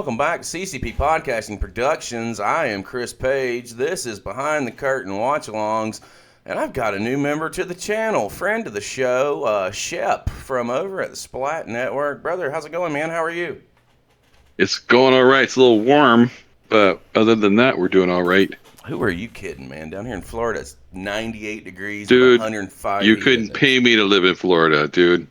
welcome back to CCP Podcasting Productions. I am Chris Page. This is Behind the Curtain Watch-Alongs, and I've got a new member to the channel, friend of the show, Shep from over at the Splat Network. Brother, how's it going, man? How are you? It's going all right. It's a little warm, but other than that, we're doing all right. Who are you kidding, man? Down here in Florida, it's 98 degrees, Dude, 105 you heat couldn't index. pay me to live in Florida, dude.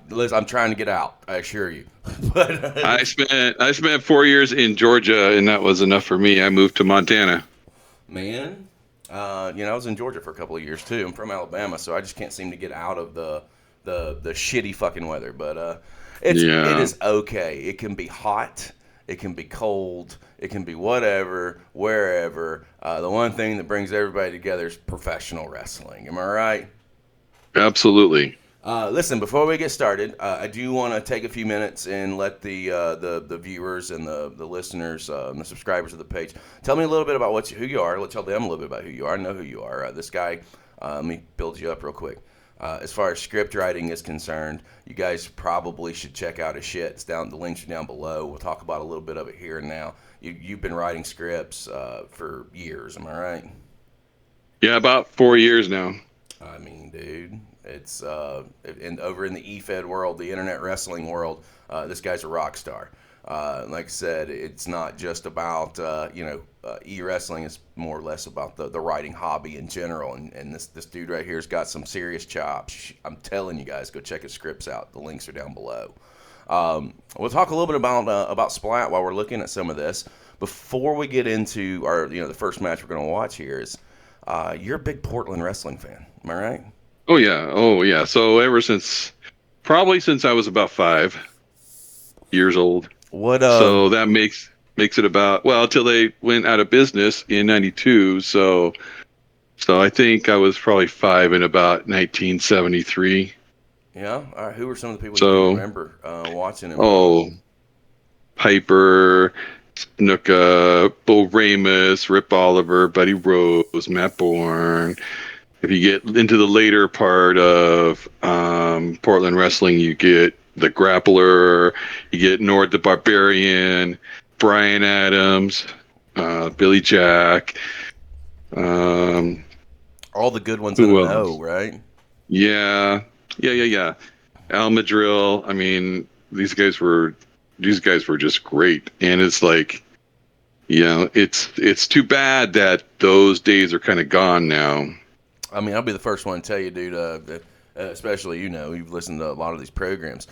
Listen, I'm trying to get out, I assure you. But I spent 4 years in Georgia, and that was enough for me. I moved to Montana. man, I was in Georgia for a couple of years too. I'm from Alabama, so I just can't seem to get out of the shitty fucking weather. But it is okay. It can be hot, it can be cold, it can be whatever, wherever. The one thing that brings everybody together is professional wrestling. Am I right? Absolutely. Listen, before we get started, I do want to take a few minutes and let the viewers and the listeners and the subscribers of the page tell me a little bit about who you are. Let's tell them a little bit about who you are. I know who you are. This guy, let me build you up real quick. As far as script writing is concerned, you guys probably should check out his shit. It's down. The links are down below. We'll talk about a little bit of it here and now. You've been writing scripts for years. Am I right? Yeah, about 4 years now. I mean, dude, it's over in the E-Fed world, the internet wrestling world, this guy's a rock star. Like I said, it's not just about e-wrestling. It's more or less about the writing hobby in general. And this dude right here's got some serious chops. I'm telling you guys, go check his scripts out. The links are down below. We'll talk a little bit about Splat while we're looking at some of this. Before we get into the first match we're going to watch here is you're a big Portland wrestling fan. Am I right? Oh yeah. So probably since I was about 5 years old. What? So that makes it about, well, till they went out of business in '92. So I think I was probably 5 in about 1973. Yeah. All right. Who were some of the people you So, remember watching him? oh, Piper, Snuka, Bo Ramus, Rip Oliver, Buddy Rose, Matt Borne. If you get into the later part of Portland wrestling, you get the Grappler, you get Nord the Barbarian, Brian Adams, Billy Jack. All the good ones in the Who know, else? right? Yeah. Al Madrill. I mean, these guys were just great, and it's like, it's too bad that those days are kind of gone now. I mean, I'll be the first one to tell you, dude, especially, you've listened to a lot of these programs.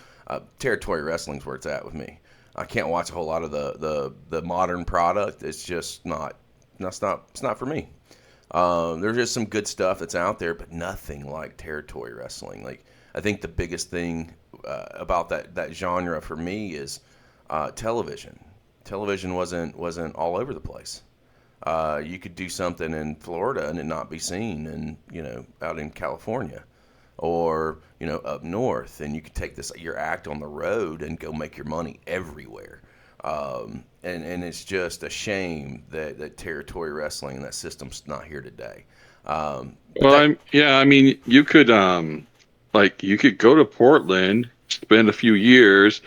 Territory wrestling's where it's at with me. I can't watch a whole lot of the modern product. It's just not, it's not for me. There's just some good stuff that's out there, but nothing like territory wrestling. Like, I think the biggest thing about that genre for me is television. Television wasn't all over the place. You could do something in Florida and it not be seen, and out in California, or up north, and you could take your act on the road and go make your money everywhere. And it's just a shame that territory wrestling and that system's not here today. I mean, you could you could go to Portland, spend a few years,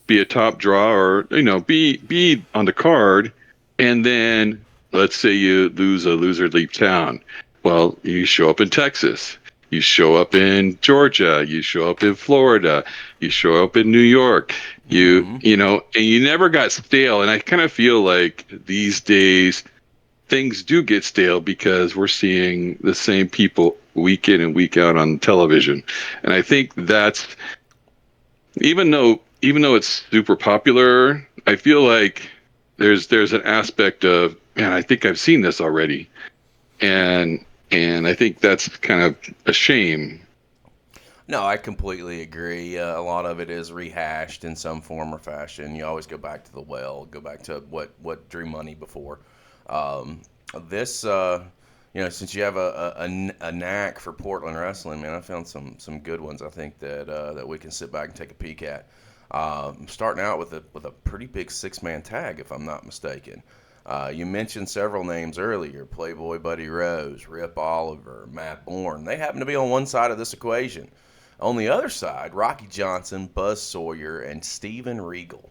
be a top draw, or be on the card, and then let's say you lose a loser leave town. Well, you show up in Texas, you show up in Georgia, you show up in Florida, you show up in New York. And you never got stale. And I kind of feel like these days things do get stale because we're seeing the same people week in and week out on television. And I think that's, even though it's super popular, I feel like there's an aspect of, man, I think I've seen this already. And I think that's kind of a shame. No, I completely agree. A lot of it is rehashed in some form or fashion. You always go back to the well, go back to what drew money before. This, since you have a knack for Portland wrestling, man, I found some good ones. I think that we can sit back and take a peek at. Starting out with a pretty big 6-man tag, if I'm not mistaken. You mentioned several names earlier: Playboy Buddy Rose, Rip Oliver, Matt Borne. They happen to be on one side of this equation. On the other side, Rocky Johnson, Buzz Sawyer, and Steven Regal.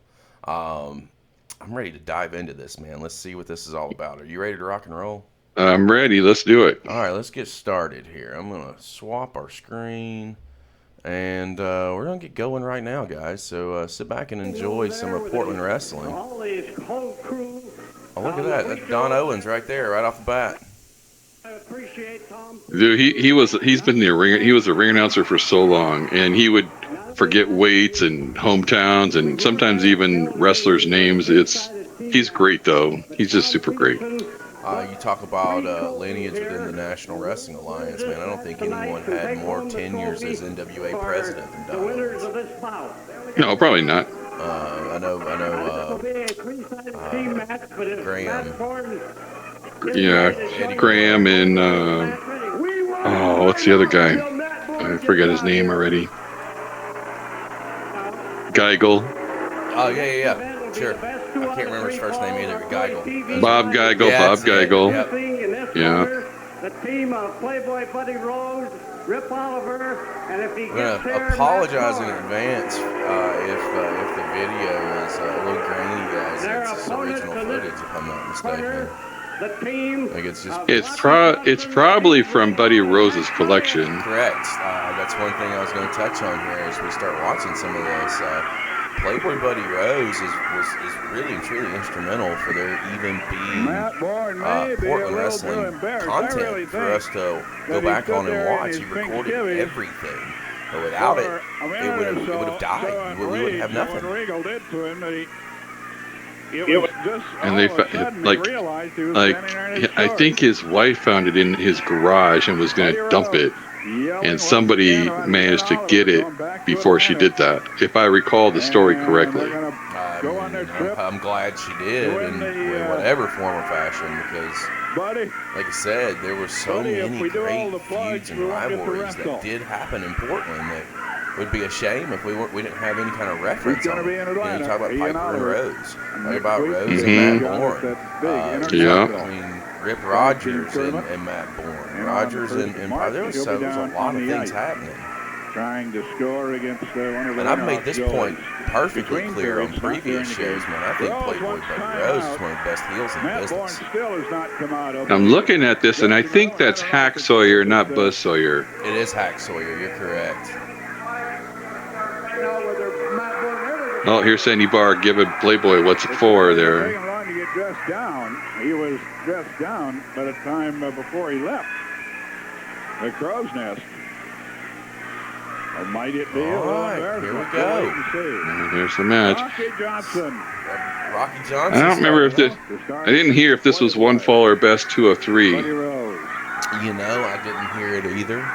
I'm ready to dive into this, man. Let's see what this is all about. Are you ready to rock and roll? I'm ready. Let's do it. All right, let's get started here. I'm going to swap our screen, and we're going to get going right now, guys. So sit back and enjoy some of Portland wrestling. Oh, look at that. That's Don Owens right there, right off the bat. Dude, he's been the ring. He was a ring announcer for so long, and he would forget weights and hometowns, and sometimes even wrestlers' names. He's great though. He's just super great. You talk about lineage within the National Wrestling Alliance, man. I don't think anyone had more tenures as NWA president than Don Owens. No, probably not. I know. Graham. Yeah, Graham and what's the other guy? I forget his name already. Geigel. Oh yeah. Sure. I can't remember his first name either. Geigel. Bob Geigel. Yeah, Bob Geigel. Yep. Yeah. The team of Playboy Buddy Rose, Rip Oliver, and if he gets there, apologize in advance if the video is a little grainy, guys. It's original footage, if I'm not mistaken. The team. Like It's probably from Buddy Rose's collection. Correct. That's one thing I was going to touch on here as we start watching some of this. Playboy Buddy Rose is really and truly instrumental for there even being Portland wrestling content for us to go back on and watch. He recorded everything, but without it would have died. We would have nothing. Regal did to him that and they I think his wife found it in his garage and was going to dump it, and somebody managed to get it before she did that, if I recall the story correctly. I'm glad she did in whatever form or fashion, because like I said, there were so many great feuds and rivalries that did happen in Portland that would be a shame if we didn't have any kind of reference on it. You talk about Piper and Rose. Talk about Rose and Matt Borne. I mean, Rip Rodgers and Matt Borne. Rodgers and Piper. There was a lot of things happening. Trying to score against one of the and I've made this point perfectly clear on previous shows, man. I think Playboy Buddy Rose is one of the best heels in the business. Still has not come out of I'm looking at this, and I think that's Hack Sawyer, not Buzz Sawyer. It is Hack Sawyer. You're correct. Oh, here's Sandy Barr giving Playboy what's it for there. Taking long to get dressed down. He was dressed down by the time before he left the Crow's Nest. Or might it be? All right, here we go. And here's the match. Rocky Johnson. I don't remember if this. I didn't hear if this was one fall or best 2 of 3. Buddy Rose. You know, I didn't hear it either.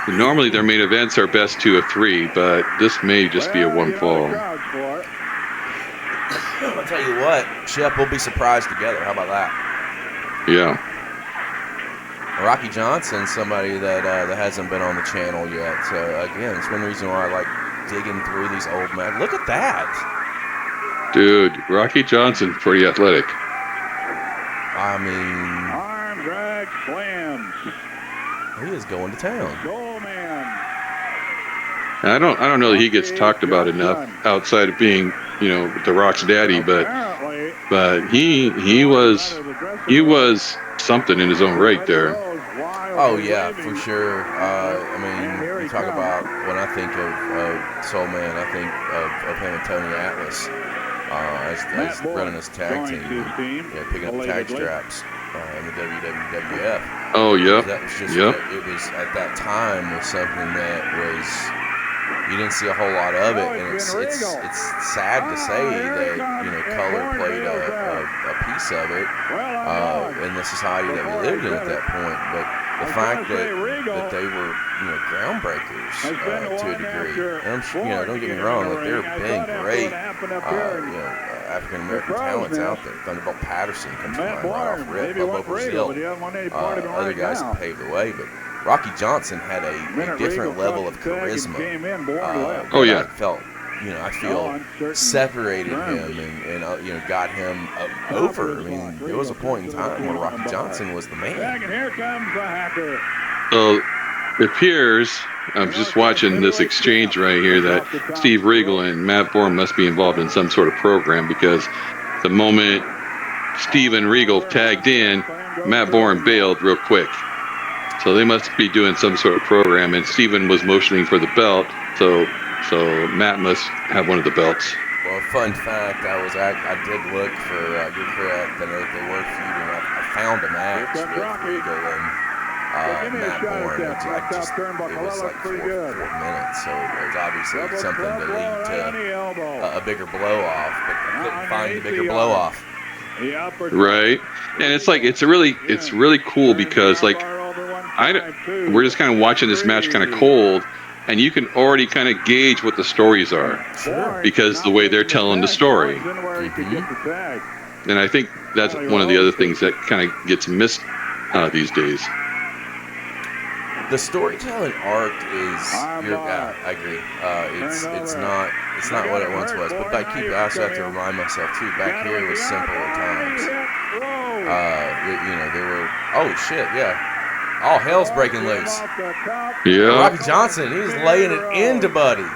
Normally their main events are best 2 of 3, but this may just be a one fall. I'll tell you what, Shep, we'll be surprised together. How about that? Yeah. Rocky Johnson, somebody that hasn't been on the channel yet. So again, it's one reason why I like digging through these old men. Look at that, dude. Rocky Johnson, pretty athletic. I mean, arm drag slams. He is going to town. Goal man. I don't know that he gets talked about enough outside of being, The Rock's daddy, but he was something in his own right there. Oh yeah, for sure. I mean, you talk about when I think of Soul Man, I think of him and Tony Atlas as running his tag team, picking up tag straps in the WWF. Oh yeah, that was just it was at that time was something that was. You didn't see a whole lot of it, and it's sad to say that color played a piece of it in the society that we lived in at that point. But the fact that they were groundbreakers to a degree, and I'm sure don't get me wrong, like there have been great African American talents out there. Thunderbolt Patterson comes to mind right off rip. Bobo Brazil, other guys that paved the way, but. Rocky Johnson had a different level of charisma. I feel separated him and got him over. I mean, there was a point in time where Rocky Johnson was the man. And here comes the Hacker. So It appears, I'm just watching this exchange right here, that Steve Regal and Matt Borne must be involved in some sort of program, because the moment Steve and Regal tagged in, Matt Borne bailed real quick. So they must be doing some sort of program, and Steven was motioning for the belt, so Matt must have one of the belts. Well, fun fact, I did look for, you're correct, I know that they were feuding. I found a match with Regal and Matt Borne. It was like 4 minutes, so there's obviously something to lead to a bigger blow-off, but I couldn't find the bigger blow-off. Right, and it's really cool because, like, we're just kind of watching this match kind of cold, and you can already kind of gauge what the stories are, because the way they're telling the story. Mm-hmm. And I think that's one of the other things that kind of gets missed these days. The storytelling arc is, I agree. It's not what it once was. But I also have to remind myself too. Back here it was simple at times. There were. Oh shit! Yeah. All hell's breaking loose. Yeah. Rocky Johnson, he's laying it into Buddy.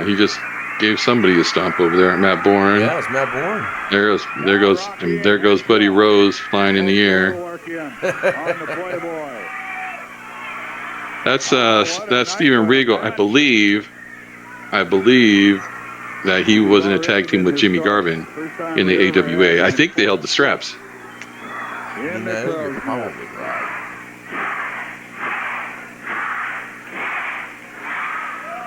He just gave somebody a stomp over there, Matt Borne. Yeah, it's Matt Borne. There goes Buddy Rose flying in the air. That's Steven Regal. I believe that he was in a tag team with Jimmy Garvin in the AWA. I think they held the straps. You're probably right.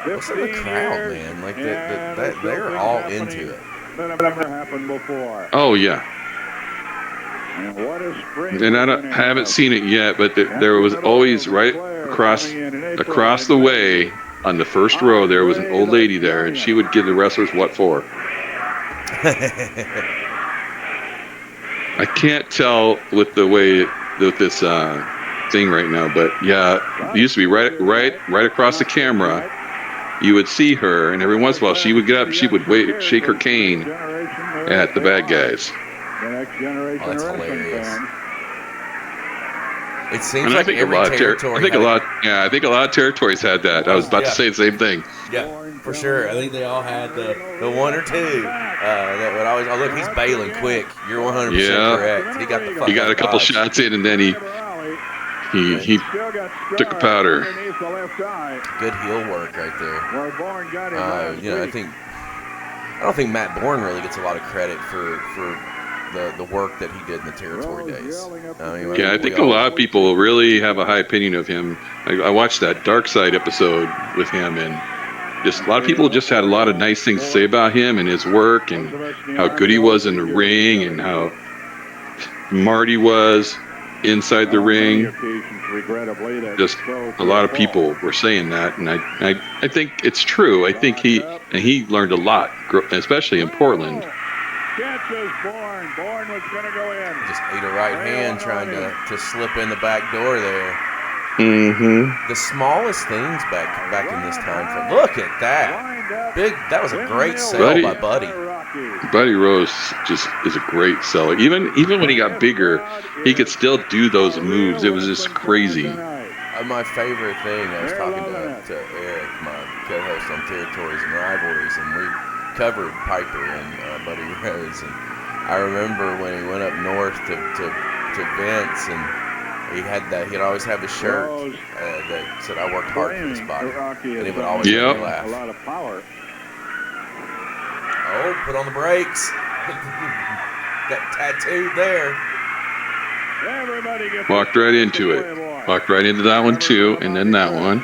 Listen to the crowd, man. Like they're all into it. Never happened before. Oh yeah. And I haven't seen it yet, but there was always right across the way on the first row there was an old lady there, and she would give the wrestlers what for. I can't tell with the way with this thing right now, but yeah, it used to be right across the camera. You would see her, and every once in a while she would get up, she would shake her cane at the bad guys. Oh, that's hilarious. It seems like every territory. I think a lot of territories had that. I was about to say the same thing. Yeah, for sure. I think they all had the one or two that would always. Oh, look, he's bailing quick. You're 100% correct. He got a couple shots in, and then he took a powder. Good heel work right there. I don't think Matt Borne really gets a lot of credit for the work that he did in the territory days. I think a lot of people really have a high opinion of him. I watched that Dark Side episode with him, and just a lot of people just had a lot of nice things to say about him and his work and how good he was in the ring and how smart he was inside the ring. Just a lot of people were saying that, and I think it's true. I think he learned a lot, especially in Portland. Borne was going to go in. Just ate a right hand trying to slip in the back door there. Mm-hmm. The smallest things back in this time frame. Look at that. That was a great sell by Buddy. Buddy Rose just is a great seller. Even when he got bigger, he could still do those moves. It was just crazy. My favorite thing, I was talking to Eric, my co-host on Territories and Rivalries, and we covered Piper and Buddy Rose, and I remember when he went up north to Vince, and he'd always have a shirt that said, "I worked hard for this body," and it would always make me laugh. A lot of power. Oh, put on the brakes. Got tattooed there. Walked right into it. Walked right into that one too, and then that one.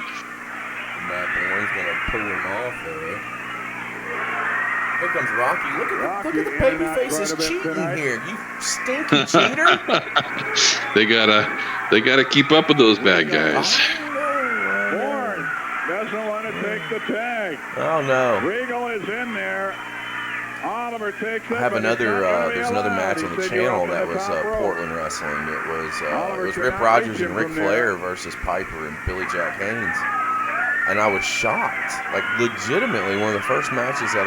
Matt Borne's gonna pull him off there. Here comes Rocky. Look at the baby faces cheating here. You stinky cheater. They gotta keep up with those bad guys. Borne doesn't want to take the tag. Oh no. Regal is in there. Oliver takes it. I have there's another match on the channel that was Portland wrestling. It was Rip Rodgers and Ric Flair versus Piper and Billy Jack Haynes. And I was shocked. Like, legitimately, one of the first matches that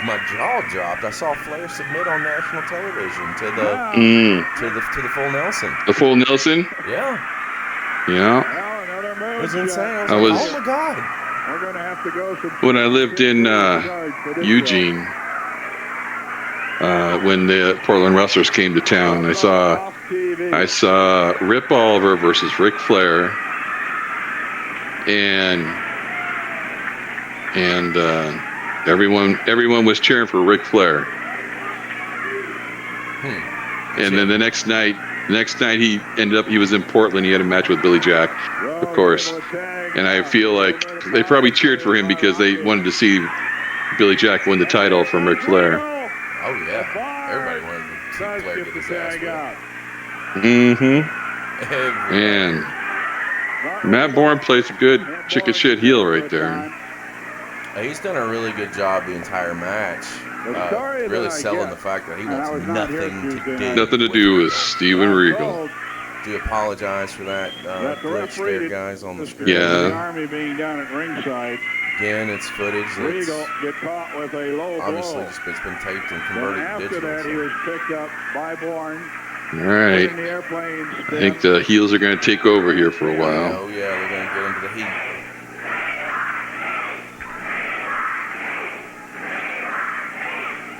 my jaw dropped. I saw Flair submit on national television to the full Nelson. The full Nelson? Yeah. Yeah. It was insane. I was- oh my God. We're going to have to go some. When I lived in Eugene, when the Portland Wrestlers came to town, I saw Rip Oliver versus Ric Flair, and everyone was cheering for Ric Flair. And then the next night he was in Portland. He had a match with Billy Jack, of course. And I feel like they probably cheered for him because they wanted to see Billy Jack win the title from Ric Flair. Oh, yeah. Everybody wanted to see Flair get his ass whipped. And Matt Borne plays a good chicken shit heel right there. He's done a really good job the entire match. Really selling the fact that he wants nothing to do with Steven Regal. Do apologize for that glitch there, guys, on the screen. Yeah. The Army being down at ringside. Again, it's footage that's Regal get caught with a low obviously blow. just it's been taped and Then converted to after digital. that, he was picked up by Borne. All right. In the airplane I think the heels are going to take over here for a while. Oh, yeah, they're going to get into the heat.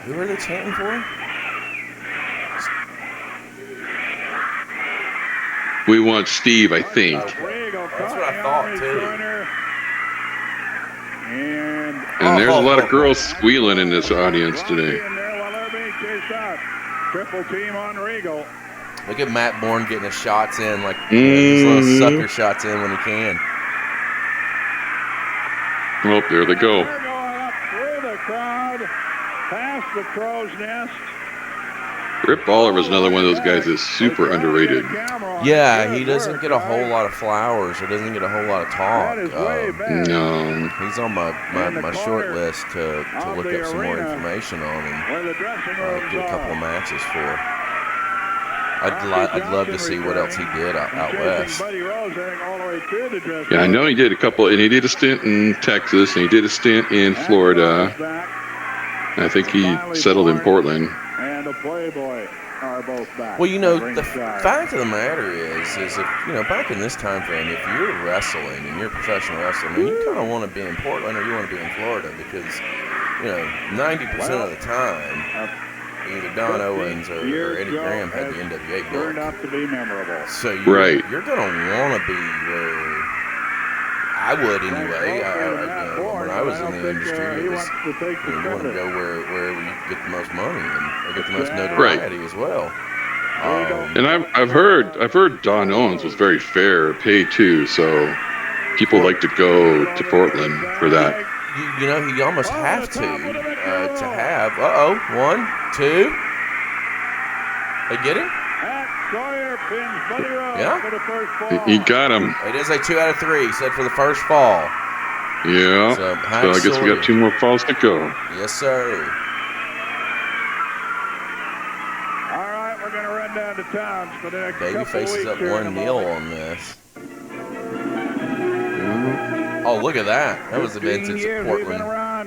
Who are they chanting for? We want Steve, I think. That's what I thought, too. And there's a lot of girls squealing in this audience today. Triple team on Regal. Look at Matt Borne getting his shots in, like his little sucker shots in when he can. Oh, there they go. They're going up through the crowd, past the crow's nest. Rip Oliver's another one of those guys that's super underrated. Yeah, he doesn't get a whole lot of flowers or doesn't get a whole lot of talk. No. He's on my short list to look up some more information on and get a couple of matches for. I'd love to see what else he did out west. Yeah, I know he did a couple, and he did a stint in Texas, and he did a stint in Florida. And I think he settled in Portland. And a Playboy are both back. Well, you know, the fact of the matter is if, you know, back in this time frame, if you're wrestling and you're professional wrestling, then you kind of want to be in Portland or you want to be in Florida because, you know, 90% of the time, either Don Owens or Eddie Graham had the NWA book. Turned out to be memorable. So you're going to want to be where I would anyway. When I was in the industry, it was, you want to go where you get the most money and get the most notoriety as well. And I've heard Don Owens was very fair pay too, so people like to go to Portland for that. You know, you almost have to have. 1, 2. They get him? Sawyer pins Buddy Rose for the first fall. He got him. It is a 2 out of 3. He said for the first fall. Yeah. So I guess we got 2 more falls to go. Yes, sir. All right, we're going to run down to towns for the next couple Babyface is up weeks 1-0 on this. Oh, look at that. That was the vintage Portland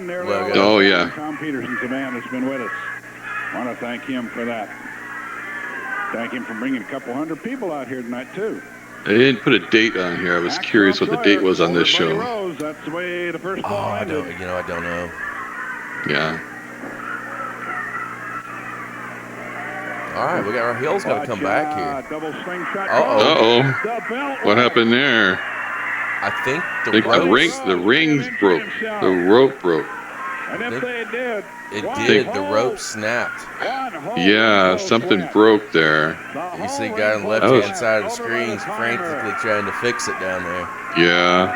logo. Oh, yeah. Tom Peterson's the man that's been with us. I want to thank him for that. Thank him for bringing a couple hundred people out here tonight, too. They didn't put a date on here. I was curious what the date was on this show. That's the way the first ball I don't know. Yeah. All right, we got our heels got to come back here. Double slingshot. Uh-oh. What happened there? I think the rings broke. The rope broke. And if they did, it did. The rope snapped. Yeah, something broke there. You see a guy on the left-hand side of the screen frantically trying to fix it down there. Yeah.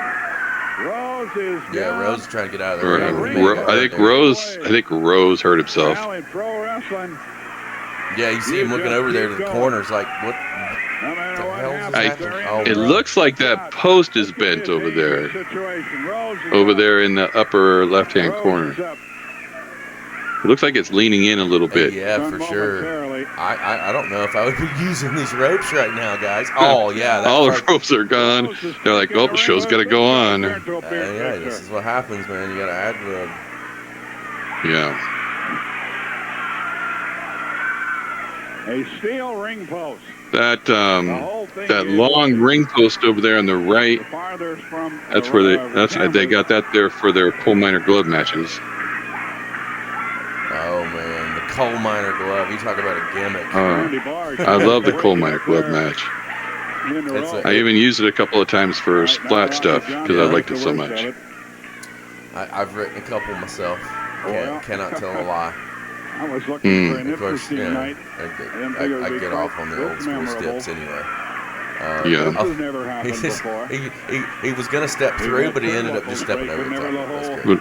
Rose is trying to get out of the ring. I think Rose hurt himself. Yeah, you see him looking over there to the corners like, what the hell is happening? It looks like that post is bent over there. Over there in the upper left-hand corner. It looks like it's leaning in a little bit. Yeah, for sure. I don't know if I would be using these ropes right now, guys. Oh, yeah. All the ropes are gone. They're like, oh, the show's got to go on. Yeah, this is what happens, man. You got to ad-lib. Yeah. A steel ring post. that long ring post over there on the right. That's where they got that there for their coal miner glove matches. Oh man, the coal miner glove. You talk about a gimmick. I love the coal miner glove match. I even used it a couple of times for Splat stuff because I liked it so much. I've written a couple myself. Cannot tell a lie. I was looking for an Of course, interesting yeah, night. I get off on the old school steps anyway. Yeah. This has never happened before. He was gonna step through, but he ended up just stepping over the top. That's great. But,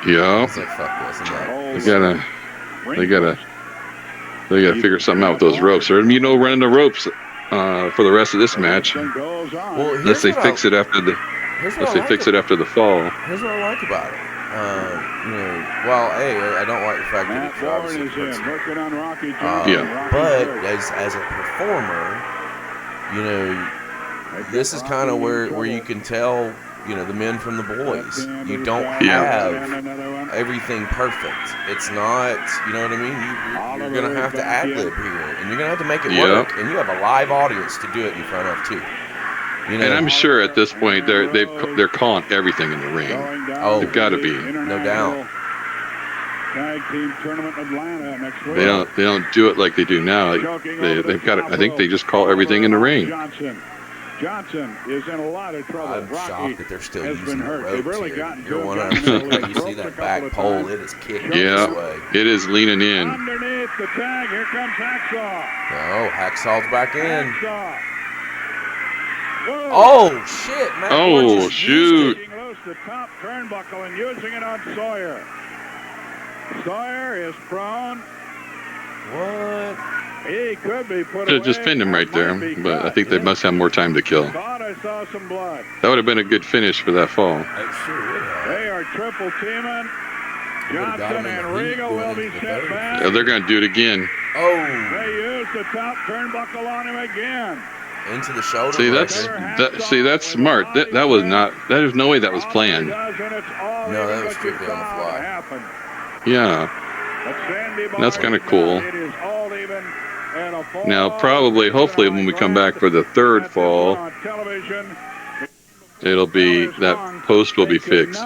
yeah. I was like, fuck this. I'm not. They gotta figure something out with those ropes. Or running the ropes for the rest of this match, Well, unless they fix it after the fall. Here's what I like about it. Well, I don't like the fact that Matt it's Borne obviously is in, working on Rocky Yeah. but as a performer, this is kind of where you can tell, the men from the boys. You don't have everything perfect. It's not, you know what I mean? You're going to have to ad-lib here, and you're going to have to make it work, and you have a live audience to do it in front of, too. And I'm sure at this point they're calling everything in the ring. Oh, they've got to be. No doubt. Tag team tournament Atlanta next week. They don't do it like they do now. They've got it. I think they just call everything in the ring. Johnson is in a lot of trouble. I'm shocked that they're still has using been the hurt. They've ropes really here. gotten You're to 100%. You see ropes a that couple back of pole, times. it is kicking this way. It is leaning in. Underneath the tag, here comes Hacksaw. Oh, Hacksaw's back in. Hacksaw. Whoa. Oh, shit, man. Oh, shoot. Taking loose the top turnbuckle and using it on Sawyer. Sawyer is prone. What? He could be put Should away. have just pinned him right there, but I think they must have more time to kill. Thought I saw some blood. That would have been a good finish for that fall. It sure would have. They are triple teaming. Would've got him Johnson in and the heat Regal going will be into the sent third. back. Yeah, they're going to do it again. Oh, They use the top turnbuckle on him again. into the shoulder. See, that's smart. That was not. There's no way that was planned. No, that was strictly on the fly. Yeah. That's kind of cool. It is all even and a fall. Now, hopefully, when we come back for the third fall, it'll be that post will be fixed.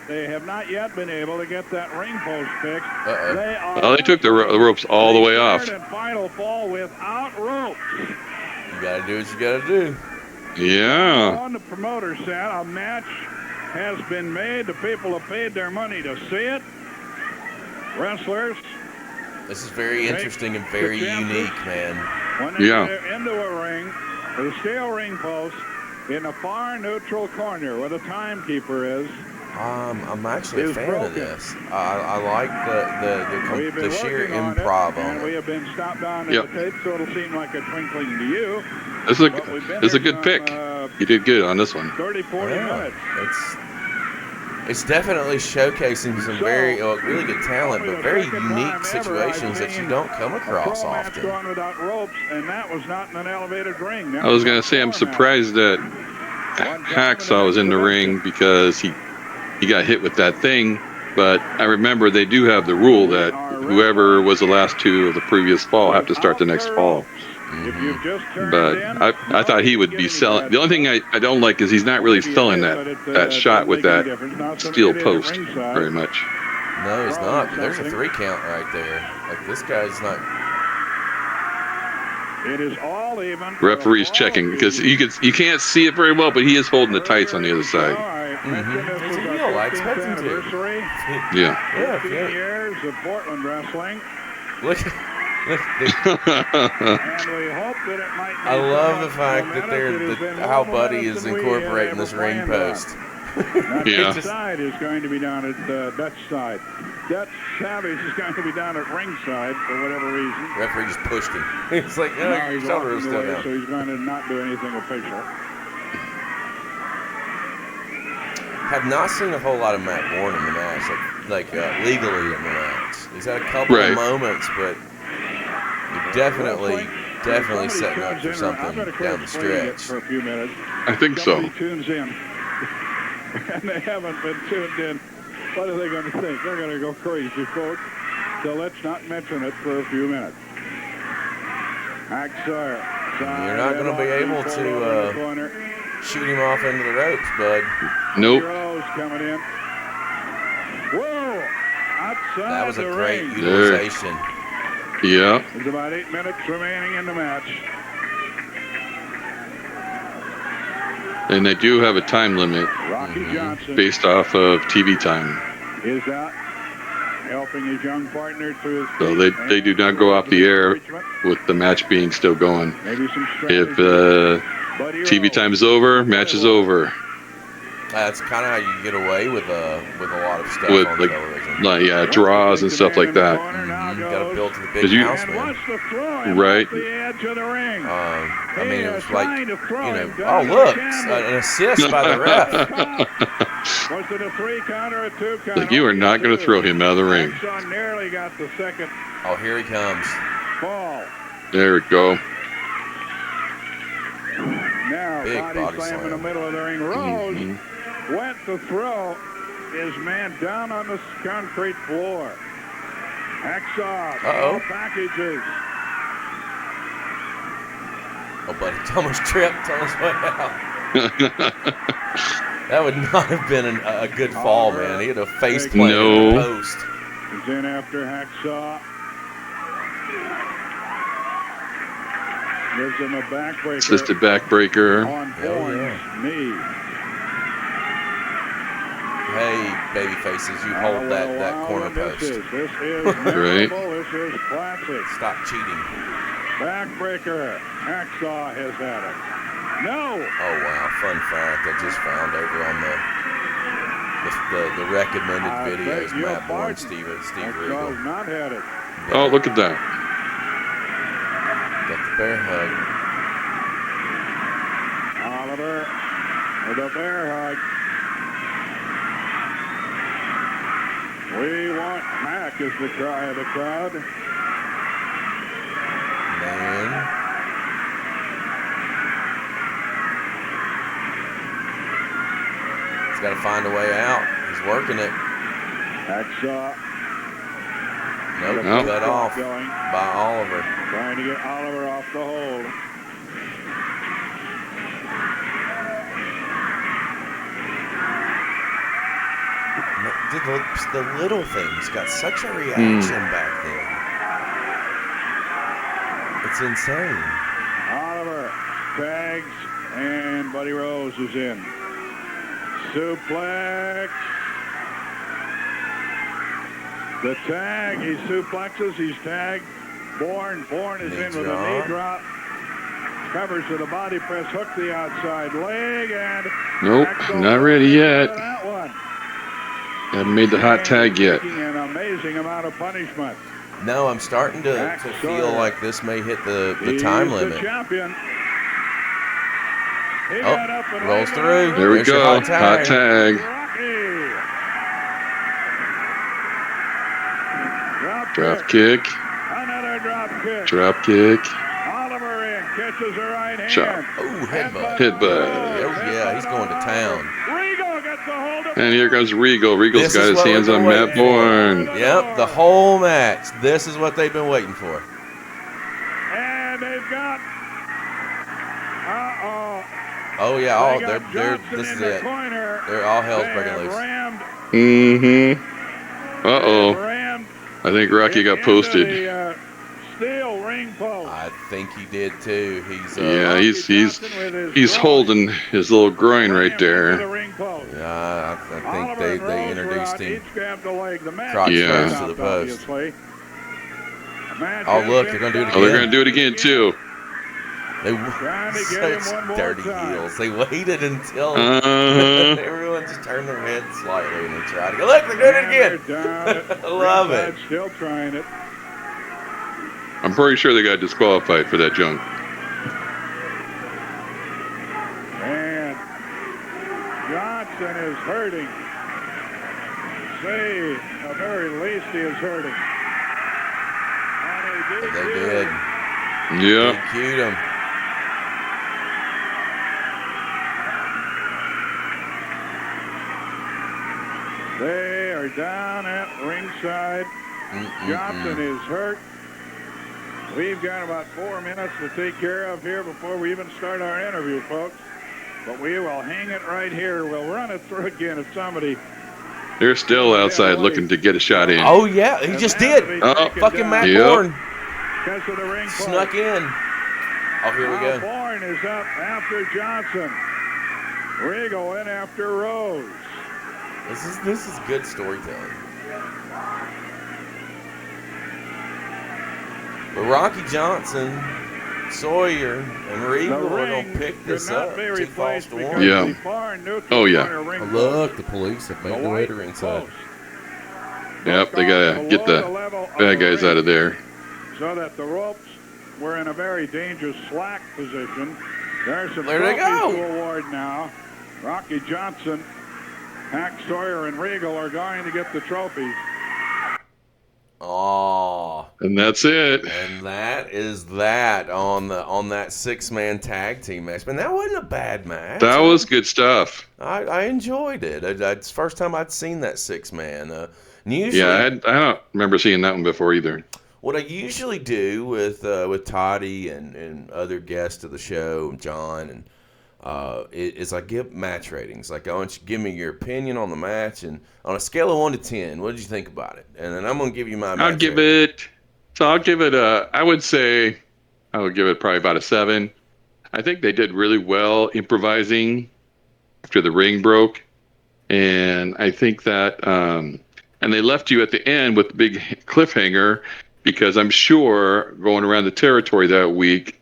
They have not yet been able to get that ring post fixed. Well, they took the ropes all the way off. Third and final fall without ropes. You gotta do what you gotta do. Yeah. On the promoter set, a match has been made. The people have paid their money to see it. Wrestlers. This is very interesting and very unique, man. When they get into a ring, with a steel ring post in the far neutral corner where the timekeeper is. I'm actually a fan of this. I like the sheer improv on it. We have been stopped on the tape, so it'll seem like a twinkling to you. This is a good pick. You did good on this one. 30, 40 minutes. It's definitely showcasing some really good talent, but very unique situations that you don't come across often. Without ropes, and that was not in an elevated ring. I was going to say, I'm surprised that Hacksaw was in the ring because he got hit with that thing, but I remember they do have the rule that whoever was the last two of the previous fall have to start the next fall. But I thought he would be selling. The only thing I don't like is he's not really selling that shot with that steel post very much. No, he's not. There's a 3 count right there. Like, this guy's not. It is all even. Referee's checking because you can't see it very well, but he is holding the tights on the other side. It's a deal. I expect him to. Yeah. 15 years of Portland wrestling. Look. And we hope that it might I love the fact that how Buddy is incorporating this ring post. Yeah. Dutch side is going to be down at Dutch side. Dutch Savage is going to be down at ringside for whatever reason. Referee just pushed him. It's like, your shoulder is still down. So he's going to not do anything official. Have not seen a whole lot of Matt Borne in the match, like legally in the match. He's had a couple of moments, but definitely setting up for something down the stretch. For a few minutes. I think so. Tunes in, and they haven't been tuned in. What are they going to think? They're going to go crazy, folks. So let's not mention it for a few minutes. Hack Sawyer You're not going to be able to shoot him off into the ropes, bud. Nope. Rose coming in. Whoa! Outside That was a the great ring. utilization. Yeah. There's about 8 minutes remaining in the match. And they do have a time limit Rocky Johnson based off of TV time. is out, helping his young partner to his So feet they do not go off the air with the match being still going. Maybe some If strategy. TV time is over, match is over. That's kind of how you get away with a lot of stuff With on like, television. draws and stuff like that. You got to build to the big 'Cause you- house, And man. wants to throw him Right. off the edge of the ring. I mean, it was He is like, trying to throw him oh, down the look, canvas. an assist by the ref. Was it a 3 count or a 2 count? Like, you are not going to throw him out of the ring. Axon nearly got the second Oh, here he comes. fall. There we go. Now, Big body body slam in the slam. middle of the ring. Rose Mhm. went to throw his man down on the concrete floor. Hacksaw, Uh-oh. all packages. Oh, buddy, Thomas tripped on his way out. That would not have been a good fall, man. He had a face plant in the No. post. He's in after Hacksaw. Gives him a backbreaker Assisted backbreaker. on Hell Borne's yeah. knee. Hey, baby faces, you Oh, hold that corner this post. This is Right. memorable. This is classic. Stop cheating. Backbreaker. Hacksaw has had it. No. Oh, wow. Fun fact I just found over on the recommended I videos, beg your Matt Borne, pardon. Steve Hacksaw's Regal. not had it. Oh, look at that. Got the bear hug. Oliver with a bear hug. We want Mac is the cry of the crowd. Man. He's got to find a way out. He's working it. Hacksaw Nope, Nope. cut off going. by Oliver. Trying to get Oliver off the hold. Did the little things got such a reaction back then. It's insane. Oliver tags and Buddy Rose is in. Suplex. The tag, he suplexes, he's tagged. Borne is Knee in with a drop. knee drop. Covers with a body press, hook the outside leg, and Nope, Axel not ready yet. for that one. Haven't made the hot tag yet. Taking an amazing amount of punishment. No, I'm starting to Matt feel Sawyer. like this may hit the He's time the limit. champion. He Oh, got up and rolls right through. There we There's your go. hot tag. Hot tag. Rocky. Drop kick. Another drop kick. Drop kick. Oliver in, catches the right hand. Chop. Oh, headbutt. Headbutt. Oh, yeah, he's going to town. Regal gets a hold of And here comes Regal. Regal's This got is his what hands we've on been Matt waiting for. Borne. Yep, the whole match. This is what they've been waiting for. And they've got. Oh yeah, They all got they're Johnson this in is the it. corner. They're all hell's They breaking have loose. rammed. Mm-hmm. Uh-oh. Rammed I think Rocky got into posted. the, steel ring post. I think he did too. He's Yeah, Rocky he's Johnson with his he's groin. holding his little groin right Rammed into the there. ring post. yeah. I think Oliver they and Rose were introduced out. him. Each grabbed a leg. The match crotch is Yeah. first to the stopped, post. obviously. The match Oh, has look, been they're gonna do it stopped. Oh, they're again. going to do it again, too. They Trying to get him such one more dirty time. heels. They waited until Uh-huh. everyone just turned their head slightly and they tried to go. Look, they're doing it again. And they're down at I love it. ringside, Still trying it. I'm pretty sure they got disqualified for that junk. And Johnson is hurting. Say, at the very least, he is hurting. And They did. Yeah. They cued him. They are down at ringside. Johnson is hurt. We've got about 4 minutes to take care of here before we even start our interview, folks. But we will hang it right here. We'll run it through again if somebody... They're still outside looking to get a shot in. Oh, yeah, he just did. Fucking Matt Borne snuck in. Oh, here we go. Borne is up after Johnson. Regal in after Rose. This is good storytelling. But Rocky Johnson, Sawyer, and Regal are going to pick this up. 2 falls to 1. Yeah. Oh, yeah. Oh, look, the police have made their way to ringside. Yep, they got to get the bad guys out of there. So that the ropes were in a very dangerous slack position. There's some there they trophies go. to award now. Rocky Johnson, Hack Sawyer, and Regal are going to get the trophies. Oh, and that's it. And that is that on that 6-man tag team match. Man, that wasn't a bad match. That was good stuff. I enjoyed it. It's the first time I'd seen that 6-man. Usually, yeah, I don't remember seeing that one before either. What I usually do with Toddy and other guests of the show, John, and is I give match ratings. Like, I want you to give me your opinion on the match, and on a scale of 1 to 10, what did you think about it? And then I'm going to give you my match I'll give it I would say I would give it probably about a 7. I think they did really well improvising after the ring broke. And I think that, and they left you at the end with the big cliffhanger, because I'm sure going around the territory that week,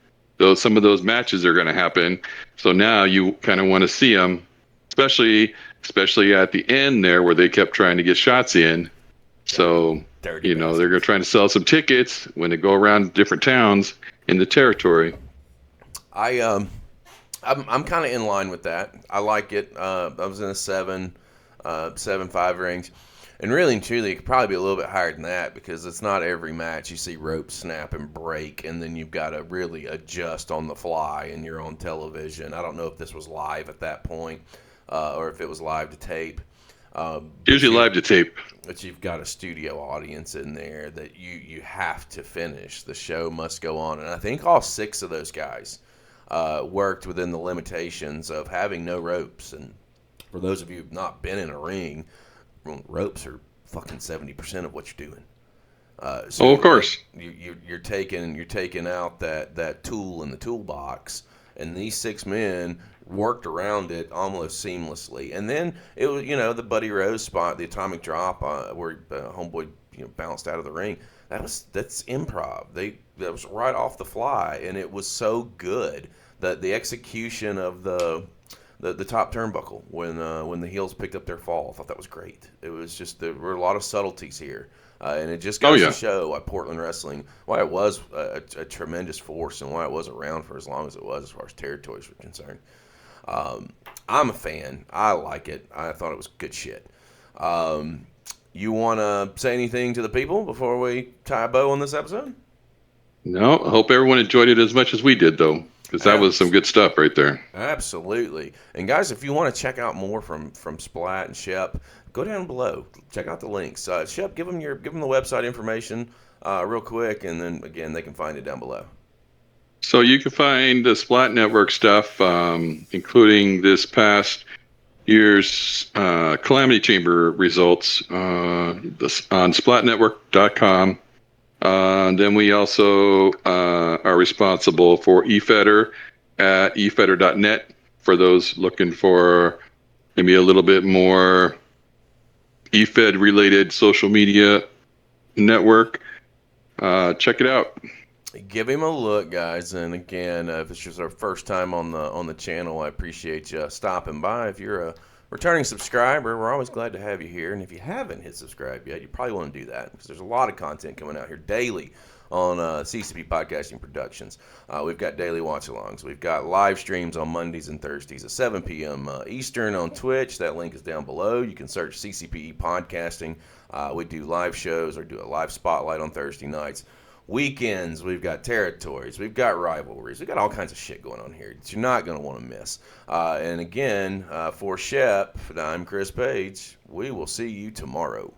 some of those matches are going to happen. So now you kind of want to see them, especially at the end there where they kept trying to get shots in. So, they're going to try to sell some tickets when they go around different towns in the territory. I'm kind of in line with that. I like it. I was in a 7.5 range. And really and truly, it could probably be a little bit higher than that, because it's not every match you see ropes snap and break, and then you've got to really adjust on the fly, and you're on television. I don't know if this was live at that point or if it was live to tape. Usually live to tape. But you've got a studio audience in there that you have to finish. The show must go on. And I think all 6 of those guys worked within the limitations of having no ropes. And for those of you who've not been in a ring, ropes are fucking 70% of what you're doing. So of course. You're taking out that tool in the toolbox, and these 6 men worked around it almost seamlessly. And then it was, the Buddy Rose spot, the atomic drop, where Homeboy bounced out of the ring. That's improv. That was right off the fly, and it was so good that the execution of the top turnbuckle when the heels picked up their fall, I thought that was great. It was just, there were a lot of subtleties here, and it just goes to show why Portland wrestling, why it was a tremendous force, and why it was around for as long as it was as far as territories were concerned. I'm a fan. I like it. I thought it was good shit. You want to say anything to the people before we tie a bow on this episode? No, I hope everyone enjoyed it as much as we did, though. Because that was some good stuff right there. Absolutely. And guys, if you want to check out more from Splat and Shep, go down below. Check out the links. Shep, give them the website information real quick, and then again they can find it down below. So you can find the Splat Network stuff, including this past year's Calamity Chamber results on splatnetwork.com. Then we also are responsible for eFeder at efeder.net for those looking for maybe a little bit more eFed related social media network. Check it out. Give him a look, guys. And again, if it's just our first time on the channel, I appreciate you stopping by. If you're a returning subscriber, we're always glad to have you here. And if you haven't hit subscribe yet, you probably want to do that, because there's a lot of content coming out here daily on CCP Podcasting Productions. We've got daily watch-alongs. We've got live streams on Mondays and Thursdays at 7 p.m. Eastern on Twitch. That link is down below. You can search CCPE Podcasting. We do live shows or do a live spotlight on Thursday nights. Weekends, we've got territories, we've got rivalries, we've got all kinds of shit going on here that you're not going to want to miss. And again, for Shep, I'm Chris Page. We will see you tomorrow.